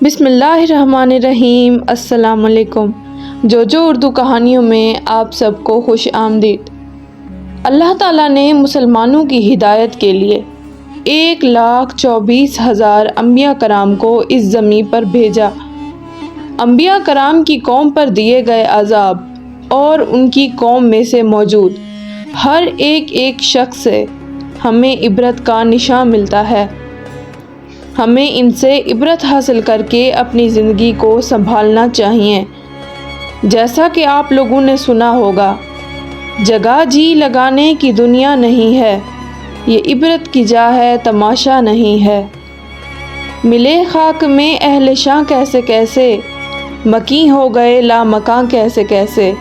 بسم اللہ الرحمن الرحیم۔ السلام علیکم۔ جو اردو کہانیوں میں آپ سب کو خوش آمدید۔ اللہ تعالیٰ نے مسلمانوں کی ہدایت کے لیے 1,24,000 انبیاء کرام کو اس زمین پر بھیجا۔ انبیاء کرام کی قوم پر دیے گئے عذاب اور ان کی قوم میں سے موجود ہر ایک شخص سے ہمیں عبرت کا نشان ملتا ہے۔ ہمیں ان سے عبرت حاصل کر کے اپنی زندگی کو سنبھالنا چاہیے۔ جیسا کہ آپ لوگوں نے سنا ہوگا، جگہ جی لگانے کی دنیا نہیں ہے، یہ عبرت کی جا ہے، تماشا نہیں ہے۔ ملے خاک میں اہل شاں کیسے کیسے، مکیں ہو گئے لامکاں کیسے کیسے۔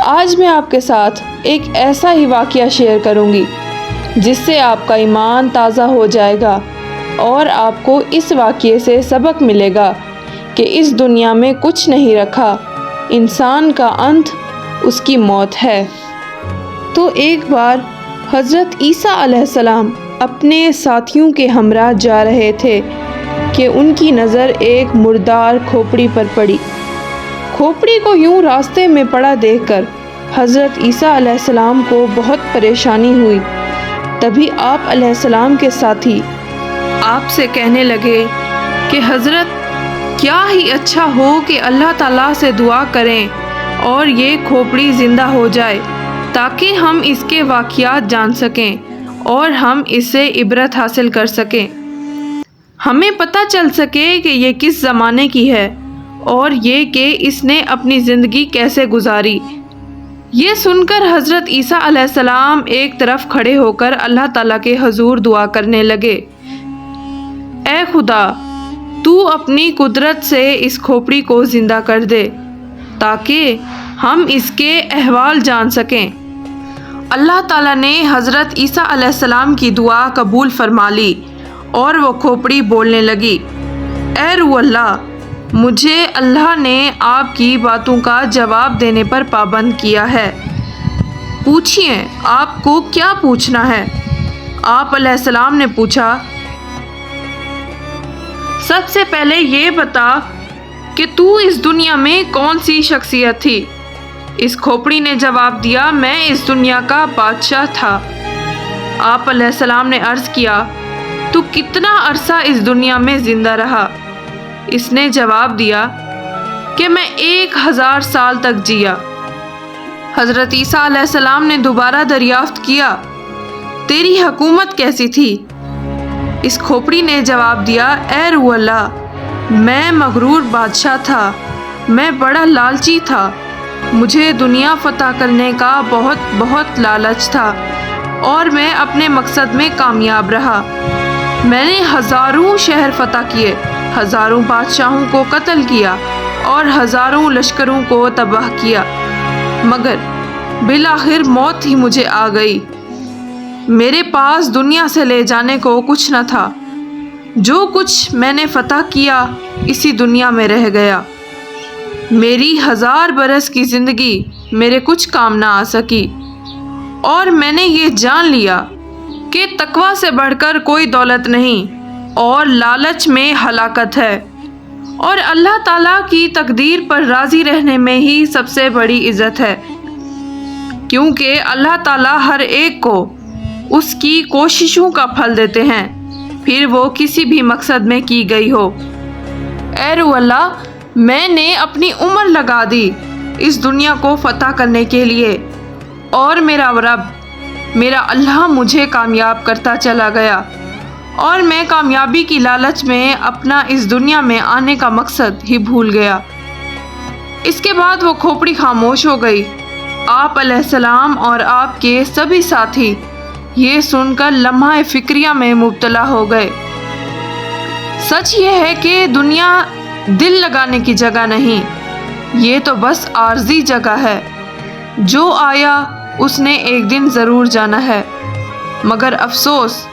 آج میں آپ کے ساتھ ایک ایسا ہی واقعہ شیئر کروں گی جس سے آپ کا ایمان تازہ ہو جائے گا اور آپ کو اس واقعے سے سبق ملے گا کہ اس دنیا میں کچھ نہیں رکھا، انسان کا انت اس کی موت ہے۔ تو ایک بار حضرت عیسیٰ علیہ السلام اپنے ساتھیوں کے ہمراہ جا رہے تھے کہ ان کی نظر ایک مردار کھوپڑی پر پڑی۔ کھوپڑی کو یوں راستے میں پڑا دیکھ کر حضرت عیسیٰ علیہ السلام کو بہت پریشانی ہوئی۔ تبھی آپ علیہ السلام کے ساتھی آپ سے کہنے لگے کہ حضرت، کیا ہی اچھا ہو کہ اللہ تعالیٰ سے دعا کریں اور یہ کھوپڑی زندہ ہو جائے تاکہ ہم اس کے واقعات جان سکیں اور ہم اس سے عبرت حاصل کر سکیں۔ ہمیں پتہ چل سکے کہ یہ کس زمانے کی ہے اور یہ کہ اس نے اپنی زندگی کیسے گزاری۔ یہ سن کر حضرت عیسیٰ علیہ السلام ایک طرف کھڑے ہو کر اللہ تعالیٰ کے حضور دعا کرنے لگے، اے خدا، تو اپنی قدرت سے اس کھوپڑی کو زندہ کر دے تاکہ ہم اس کے احوال جان سکیں۔ اللہ تعالیٰ نے حضرت عیسیٰ علیہ السلام کی دعا قبول فرما لی اور وہ کھوپڑی بولنے لگی، اے روح اللہ، مجھے اللہ نے آپ کی باتوں کا جواب دینے پر پابند کیا ہے۔ پوچھئے، آپ کو کیا پوچھنا ہے؟ آپ علیہ السلام نے پوچھا، سب سے پہلے یہ بتا کہ تو اس دنیا میں کون سی شخصیت تھی؟ اس کھوپڑی نے جواب دیا، میں اس دنیا کا بادشاہ تھا۔ آپ علیہ السلام نے عرض کیا، تو کتنا عرصہ اس دنیا میں زندہ رہا؟ اس نے جواب دیا کہ میں 1000 سال تک جیا۔ حضرت عیسیٰ علیہ السلام نے دوبارہ دریافت کیا، تیری حکومت کیسی تھی؟ اس کھوپڑی نے جواب دیا، اے روح اللہ، میں مغرور بادشاہ تھا، میں بڑا لالچی تھا، مجھے دنیا فتح کرنے کا بہت لالچ تھا اور میں اپنے مقصد میں کامیاب رہا۔ میں نے ہزاروں شہر فتح کیے، ہزاروں بادشاہوں کو قتل کیا اور ہزاروں لشکروں کو تباہ کیا، مگر بالآخر موت ہی مجھے آ گئی۔ میرے پاس دنیا سے لے جانے کو کچھ نہ تھا، جو کچھ میں نے فتح کیا اسی دنیا میں رہ گیا۔ میری 1000 برس کی زندگی میرے کچھ کام نہ آ سکی اور میں نے یہ جان لیا کہ تقویٰ سے بڑھ کر کوئی دولت نہیں اور لالچ میں ہلاکت ہے، اور اللہ تعالیٰ کی تقدیر پر راضی رہنے میں ہی سب سے بڑی عزت ہے، کیونکہ اللہ تعالیٰ ہر ایک کو اس کی کوششوں کا پھل دیتے ہیں، پھر وہ کسی بھی مقصد میں کی گئی ہو۔ اے روح اللہ، میں نے اپنی عمر لگا دی اس دنیا کو فتح کرنے کے لیے، اور میرا رب، میرا اللہ مجھے کامیاب کرتا چلا گیا، اور میں کامیابی کی لالچ میں اپنا اس دنیا میں آنے کا مقصد ہی بھول گیا۔ اس کے بعد وہ کھوپڑی خاموش ہو گئی۔ آپ علیہ السلام اور آپ کے سبھی ساتھی یہ سن کر لمحہ فکریہ میں مبتلا ہو گئے۔ سچ یہ ہے کہ دنیا دل لگانے کی جگہ نہیں، یہ تو بس عارضی جگہ ہے، جو آیا اس نے ایک دن ضرور جانا ہے، مگر افسوس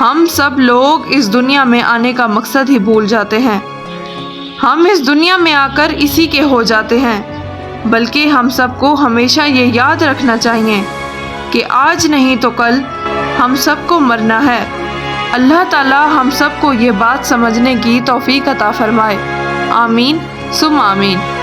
ہم سب لوگ اس دنیا میں آنے کا مقصد ہی بھول جاتے ہیں۔ ہم اس دنیا میں آ کر اسی کے ہو جاتے ہیں، بلکہ ہم سب کو ہمیشہ یہ یاد رکھنا چاہیے کہ آج نہیں تو کل ہم سب کو مرنا ہے، اللہ تعالیٰ ہم سب کو یہ بات سمجھنے کی توفیق عطا فرمائے۔ آمین ثم آمین۔